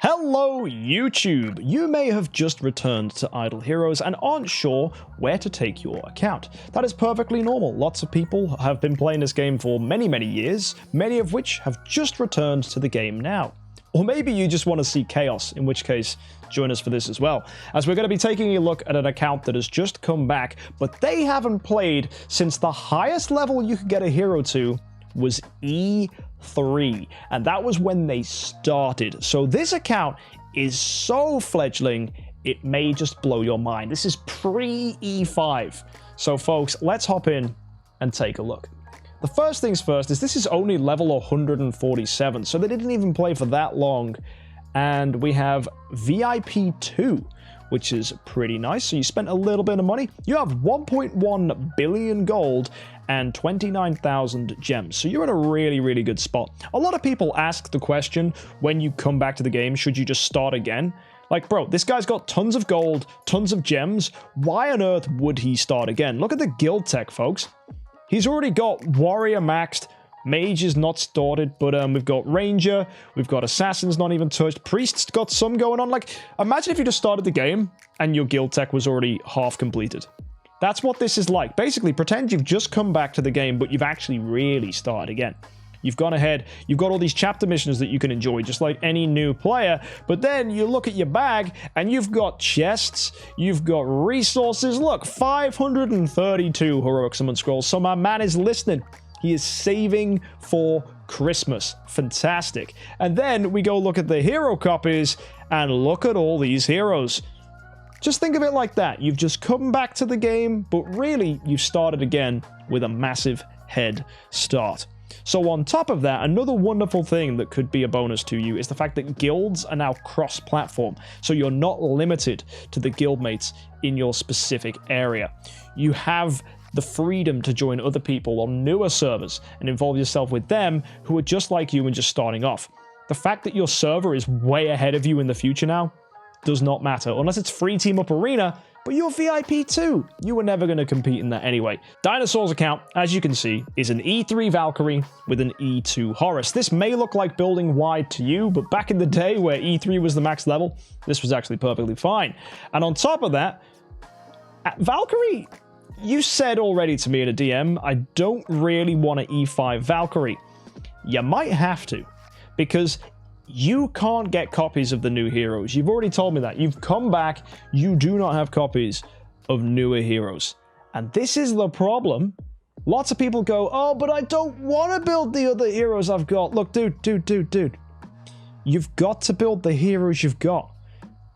Hello YouTube! You may have just returned to Idle Heroes and aren't sure where to take your account. That is perfectly normal. Lots of people have been playing this game for many years, many of which have just returned to the game now. Or maybe you just want to see chaos, in which case join us for this as well, as we're going to be taking a look at an account that has just come back, but they haven't played since the highest level you could get a hero to was E3, and that was when they started. So this account is so fledgling, it may just blow your mind. This is pre-E5. So folks, let's hop in and take a look. The first things first is this is only level 147, so they didn't even play for that long. And we have VIP 2, which is pretty nice. So you spent a little bit of money. You have 1.1 billion gold and 29,000 gems. So you're in a really good spot. A lot of people ask the question when you come back to the game, should you just start again? Like, bro, this guy's got tons of gold, tons of gems. Why on earth would he start again? Look at the guild tech, folks. He's already got warrior maxed. Mage is not started, but we've got ranger, we've got assassins not even touched, priests got some going on. Like, imagine if you just started the game and your guild tech was already half completed. That's what this is like. Basically, pretend you've just come back to the game, but you've actually really started again. You've gone ahead, you've got all these chapter missions that you can enjoy, just like any new player, but then you look at your bag, and you've got chests, you've got resources. Look, 532 heroic summon scrolls, so my man is listening. He is saving for Christmas. Fantastic. And then we go look at the hero copies, and look at all these heroes. Just think of it like that. You've just come back to the game, but really, you've started again with a massive head start. So on top of that, another wonderful thing that could be a bonus to you is the fact that guilds are now cross-platform. So you're not limited to the guildmates in your specific area. You have the freedom to join other people on newer servers and involve yourself with them who are just like you and just starting off. The fact that your server is way ahead of you in the future now does not matter, unless it's free team up arena, but you're VIP too. You were never going to compete in that anyway. Dinosaur's account, as you can see, is an E3 Valkyrie with an E2 Horus. This may look like building wide to you, but back in the day where E3 was the max level, this was actually perfectly fine. And on top of that, Valkyrie, you said already to me in a DM, I don't really want an E5 Valkyrie. You might have to, because you can't get copies of the new heroes. You've already told me that. You've come back, you do not have copies of newer heroes. And this is the problem. Lots of people go, oh, but I don't want to build the other heroes I've got. Look, dude. You've got to build the heroes you've got.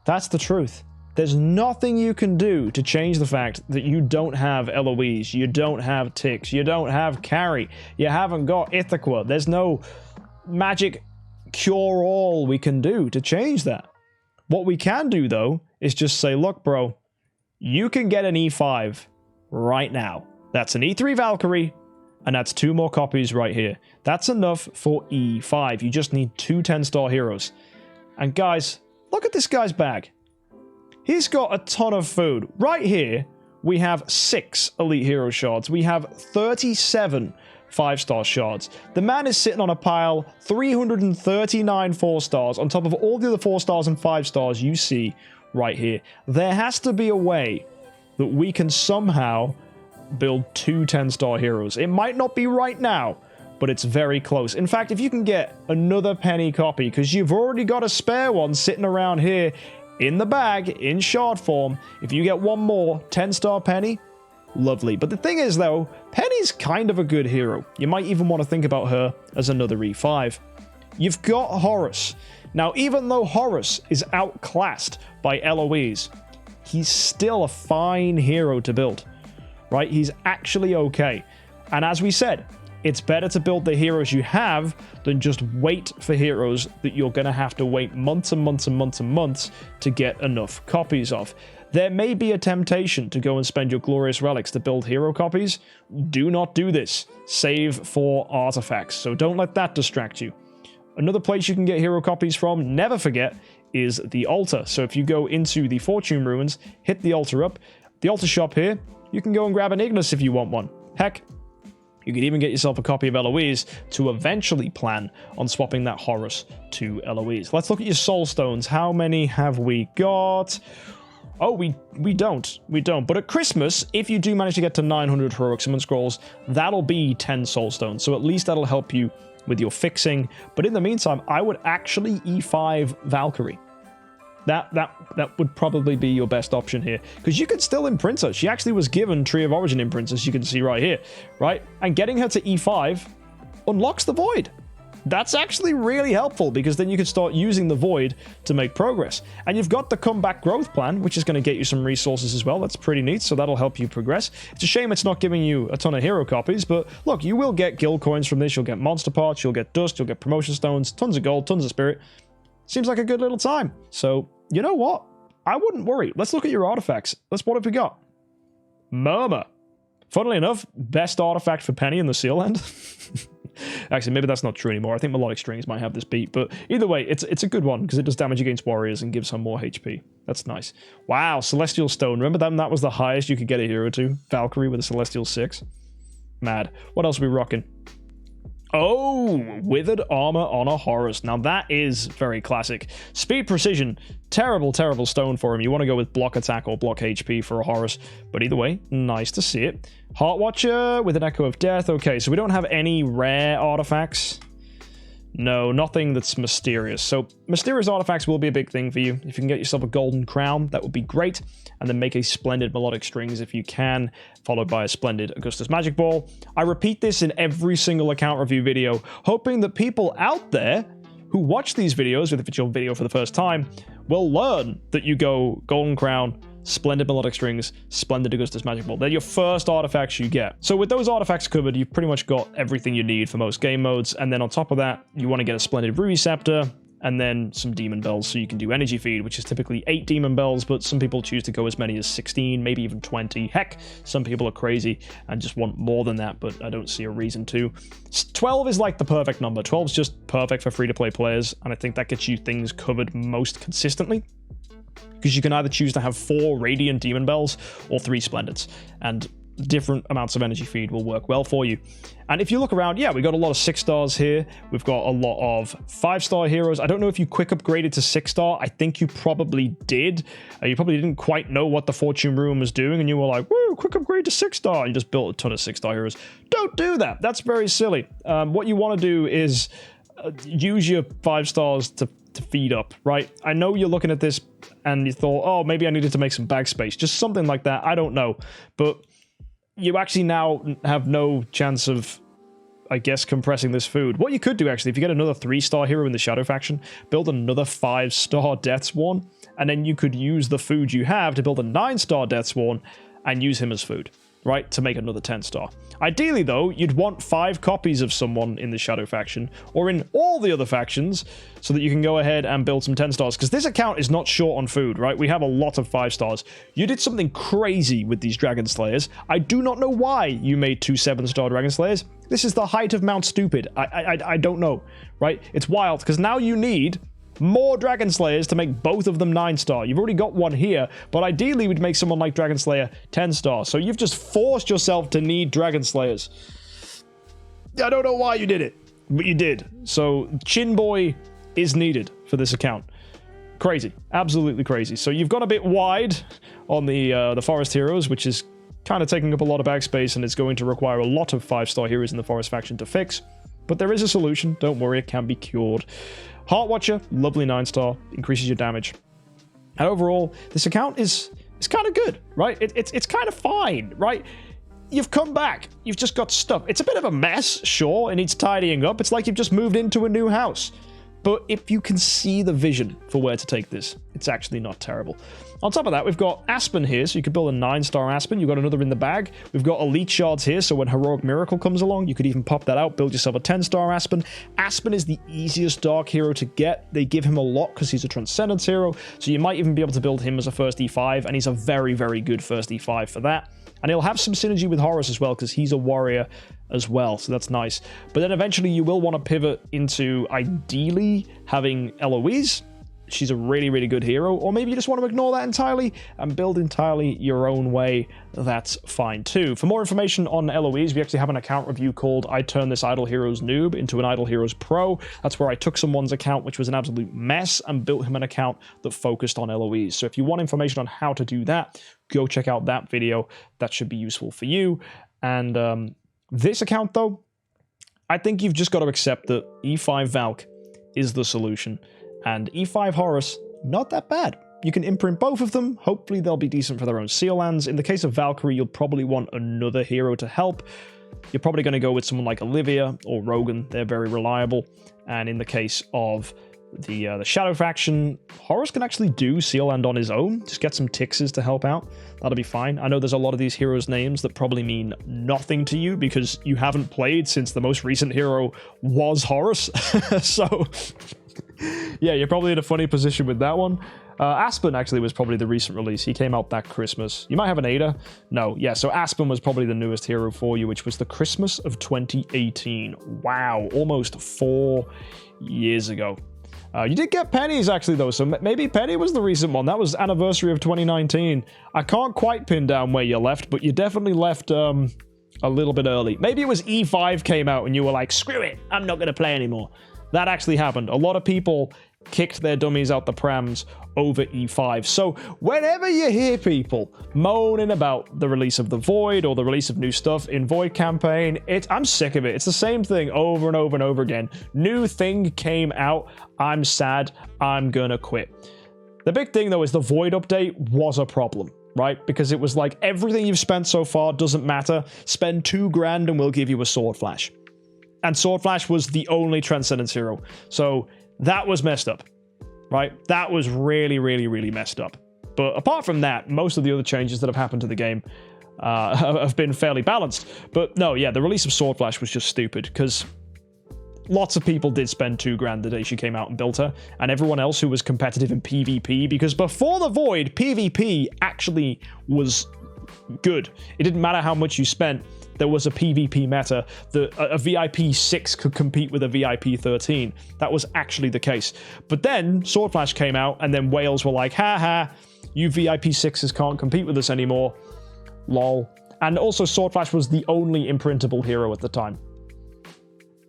That's the truth. There's nothing you can do to change the fact that you don't have Eloise, you don't have Tix, you don't have Carrie, you haven't got Ithaca. There's no magic cure-all we can do to change that. What we can do, though, is just say, look, bro, you can get an E5 right now. That's an E3 Valkyrie, and that's 2 more copies right here. That's enough for E5. You just need 2 10-star heroes. And guys, look at this guy's bag. He's got a ton of food. Right here, we have 6 elite hero shards. We have 37 5-star shards. The man is sitting on a pile, 339 4-stars on top of all the other 4-stars and 5-stars you see right here. There has to be a way that we can somehow build 2 10-star heroes. It might not be right now, but it's very close. In fact, if you can get another penny copy, because you've already got a spare one sitting around here in the bag, in shard form, if you get one more 10-star penny, lovely. But the thing is, though, Penny's kind of a good hero. You might even want to think about her as another E5. You've got Horus. Now, even though Horus is outclassed by Eloise, he's still a fine hero to build, right? He's actually okay. And as we said, it's better to build the heroes you have than just wait for heroes that you're going to have to wait months and months to get enough copies of. There may be a temptation to go and spend your glorious relics to build hero copies. Do not do this. Save for artifacts, so don't let that distract you. Another place you can get hero copies from, never forget, is the altar. So if you go into the Fortune Ruins, hit the altar up, the altar shop here, you can go and grab an Ignis if you want one. Heck, You could even get yourself a copy of Eloise to eventually plan on swapping that Horus to Eloise. Let's look at your soul stones. How many have we got? Oh, we don't. But at Christmas, if you do manage to get to 900 heroic summon scrolls, that'll be 10 soul stones. So at least that'll help you with your fixing. But in the meantime, I would actually E5 Valkyrie. That would probably be your best option here, because you could still imprint her. She actually was given Tree of Origin imprints, as you can see right here, right? And getting her to E5 unlocks the Void. That's actually really helpful, because then you can start using the Void to make progress. And you've got the comeback growth plan, which is going to get you some resources as well. That's pretty neat, so that'll help you progress. It's a shame it's not giving you a ton of hero copies, but look, you will get guild coins from this. You'll get monster parts, you'll get dust, you'll get promotion stones, tons of gold, tons of spirit. Seems like a good little time. So, you know what? I wouldn't worry. Let's look at your artifacts. What have we got? Murmur. Funnily enough, best artifact for Penny in the Seal End. Actually, maybe that's not true anymore. I think Melodic Strings might have this beat. But either way, it's a good one, because it does damage against warriors and gives her more HP. That's nice. Wow, Celestial Stone. Remember that was the highest you could get a hero to? Valkyrie with a Celestial 6. Mad. What else are we rocking? Oh, Withered Armor on a Horus. Now that is very classic. Speed Precision, terrible stone for him. You want to go with block attack or block HP for a Horus. But either way, nice to see it. Heart Watcher with an Echo of Death. Okay, so we don't have any rare artifacts. No, nothing that's mysterious. So mysterious artifacts will be a big thing for you. If you can get yourself a golden crown, that would be great. And then make a splendid melodic strings if you can, followed by a splendid Augustus Magic Ball. I repeat this in every single account review video, hoping that people out there who watch these videos, if it's your video for the first time, will learn that you go golden crown, splendid melodic strings, splendid Augustus Magic Ball. They're your first artifacts you get. So with those artifacts covered, you've pretty much got everything you need for most game modes. And then on top of that, you want to get a splendid Ruby Scepter, and then some Demon Bells, so you can do Energy Feed, which is typically 8 Demon Bells, but some people choose to go as many as 16, maybe even 20. Heck, some people are crazy and just want more than that, but I don't see a reason to. 12 is like the perfect number. 12 is just perfect for free-to-play players, and I think that gets you things covered most consistently, because you can either choose to have 4 Radiant Demon Bells or 3 Splendids, and different amounts of energy feed will work well for you. And if you look around, yeah, we got a lot of 6 stars here. We've got a lot of 5-star heroes. I don't know if you quick upgraded to 6-star. I think you probably did. You probably didn't quite know what the Fortune Room was doing, and you were like, woo, quick upgrade to 6-star. You just built a ton of 6-star heroes. Don't do that. That's very silly. What you want to do is use your 5 stars to feed up, right? I know you're looking at this and you thought, oh, maybe I needed to make some bag space. Just something like that. I don't know. But you actually now have no chance of, I guess, compressing this food. What you could do, actually, if you get another 3-star hero in the Shadow faction, build another 5-star Deathsworn, and then you could use the food you have to build a 9-star Deathsworn and use him as food, right? To make another 10-star. Ideally, though, you'd want 5 copies of someone in the Shadow faction, or in all the other factions, so that you can go ahead and build some 10 stars, because this account is not short on food, right? We have a lot of 5 stars. You did something crazy with these Dragon Slayers. I do not know why you made 2 7-star Dragon Slayers. This is the height of Mount Stupid. I don't know, right? It's wild, because now you need more Dragon Slayers to make both of them 9-star. You've already got one here, but ideally we'd make someone like Dragon Slayer 10-star. So you've just forced yourself to need Dragon Slayers. I don't know why you did it, but you did. So Chin Boy is needed for this account. Crazy, absolutely crazy. So you've gone a bit wide on the Forest Heroes, which is kind of taking up a lot of bag space, and it's going to require a lot of 5-star heroes in the Forest faction to fix. But there is a solution. Don't worry, it can be cured. Heart Watcher, lovely 9-star, increases your damage. And overall, this account is kind of good, right? It's kind of fine, right? You've come back. You've just got stuff. It's a bit of a mess, sure. It needs tidying up. It's like you've just moved into a new house. But if you can see the vision for where to take this, it's actually not terrible. On top of that, we've got Aspen here, so you could build a 9-star Aspen. You've got another in the bag. We've got Elite Shards here, so when Heroic Miracle comes along, you could even pop that out, build yourself a 10-star Aspen. Aspen is the easiest Dark hero to get. They give him a lot because he's a Transcendence hero, so you might even be able to build him as a first E5, and he's a very, very good first E5 for that. And he'll have some synergy with Horus as well, because he's a warrior as well, so that's nice. But then eventually you will want to pivot into, ideally, having Eloise. she's a really, really good hero, or maybe you just want to ignore that entirely and build entirely your own way, that's fine too. For more information on LOEs, we actually have an account review called I Turned This Idle Heroes Noob into an Idle Heroes Pro. That's where I took someone's account, which was an absolute mess, and built him an account that focused on LOEs. So if you want information on how to do that, go check out that video. That should be useful for you. And this account, though, I think you've just got to accept that E5 Valk is the solution. And E5 Horus, not that bad. You can imprint both of them. Hopefully they'll be decent for their own seal lands. In the case of Valkyrie, you'll probably want another hero to help. You're probably going to go with someone like Olivia or Rogan. They're very reliable. And in the case of the Shadow faction, Horus can actually do seal land on his own. Just get some Tixes to help out. That'll be fine. I know there's a lot of these heroes' names that probably mean nothing to you because you haven't played since the most recent hero was Horus. So, yeah, you're probably in a funny position with that one. Aspen actually was probably the recent release. He came out that Christmas. You might have an Ada. No, yeah, so Aspen was probably the newest hero for you, which was the Christmas of 2018. Wow, almost 4 years ago. You did get Pennies, actually, though, so maybe Penny was the recent one. That was anniversary of 2019. I can't quite pin down where you left, but you definitely left a little bit early. Maybe it was E5 came out and you were like, screw it, I'm not going to play anymore. That actually happened. A lot of people kicked their dummies out the prams over E5. So whenever you hear people moaning about the release of the Void or the release of new stuff in Void campaign, I'm sick of it. It's the same thing over and over and over again. New thing came out. I'm sad. I'm gonna quit. The big thing though is the Void update was a problem, right? Because it was like everything you've spent so far doesn't matter. Spend $2 grand and we'll give you a Sword Flash. And Sword Flash was the only Transcendence hero. So that was messed up, right? That was really, really, really messed up. But apart from that, most of the other changes that have happened to the game have been fairly balanced. But no, yeah, the release of Sword Flash was just stupid because lots of people did spend $2 grand the day she came out and built her, and everyone else who was competitive in PvP, because before the Void, PvP actually was good. It didn't matter how much you spent. There was a PvP meta that a VIP 6 could compete with a VIP 13. That was actually the case. But then Sword Flash came out, and then Wales were like, haha, you VIP 6s can't compete with us anymore. Lol. And also Sword Flash was the only imprintable hero at the time.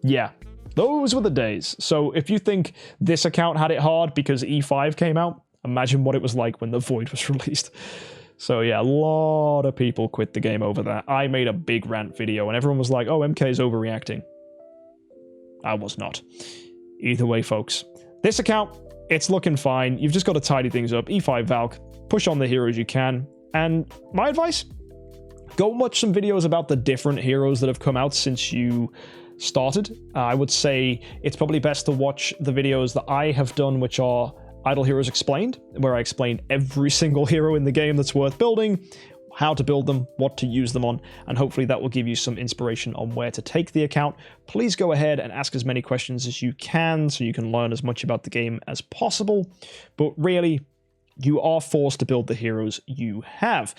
Yeah, those were the days. So if you think this account had it hard because E5 came out, imagine what it was like when the Void was released. So yeah, a lot of people quit the game over that. I made a big rant video and everyone was like, oh, MK is overreacting. I was not. Either way, folks. This account, it's looking fine. You've just got to tidy things up. E5 Valk, push on the heroes you can. And my advice, go watch some videos about the different heroes that have come out since you started. I would say it's probably best to watch the videos that I have done, which are Idle Heroes Explained, where I explain every single hero in the game that's worth building, how to build them, what to use them on, and hopefully that will give you some inspiration on where to take the account. Please go ahead and ask as many questions as you can so you can learn as much about the game as possible, but really, you are forced to build the heroes you have.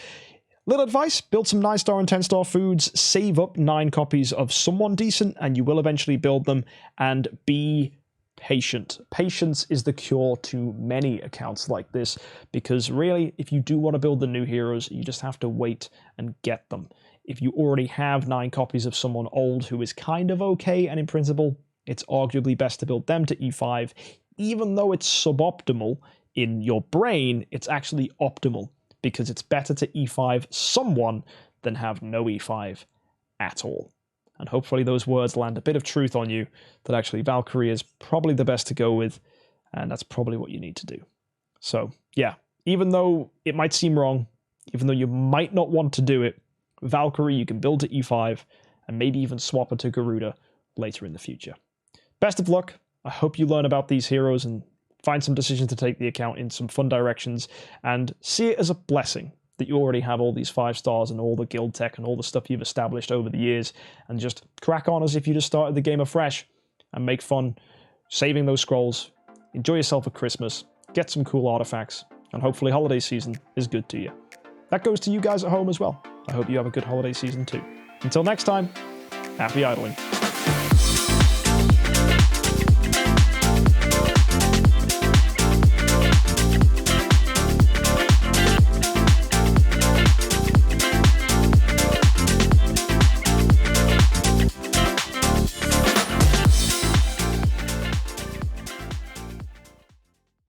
Little advice, build some 9-star and 10-star foods, save up 9 copies of someone decent, and you will eventually build them, and be patient. Patience is the cure to many accounts like this, because really, if you do want to build the new heroes, you just have to wait and get them. If you already have 9 copies of someone old who is kind of okay and imprintable, it's arguably best to build them to E5. Even though it's suboptimal in your brain, it's actually optimal, because it's better to E5 someone than have no E5 at all. And hopefully those words land a bit of truth on you, that actually Valkyrie is probably the best to go with, and that's probably what you need to do. So, yeah, even though it might seem wrong, even though you might not want to do it, Valkyrie you can build to E5, and maybe even swap her to Garuda later in the future. Best of luck. I hope you learn about these heroes and find some decisions to take the account in some fun directions, and see it as a blessing that you already have all these 5 stars and all the guild tech and all the stuff you've established over the years, and just crack on as if you just started the game afresh and make fun saving those scrolls. Enjoy yourself at Christmas, get some cool artifacts, and hopefully holiday season is good to you. That goes to you guys at home as well. I hope you have a good holiday season too. Until next time, happy idling.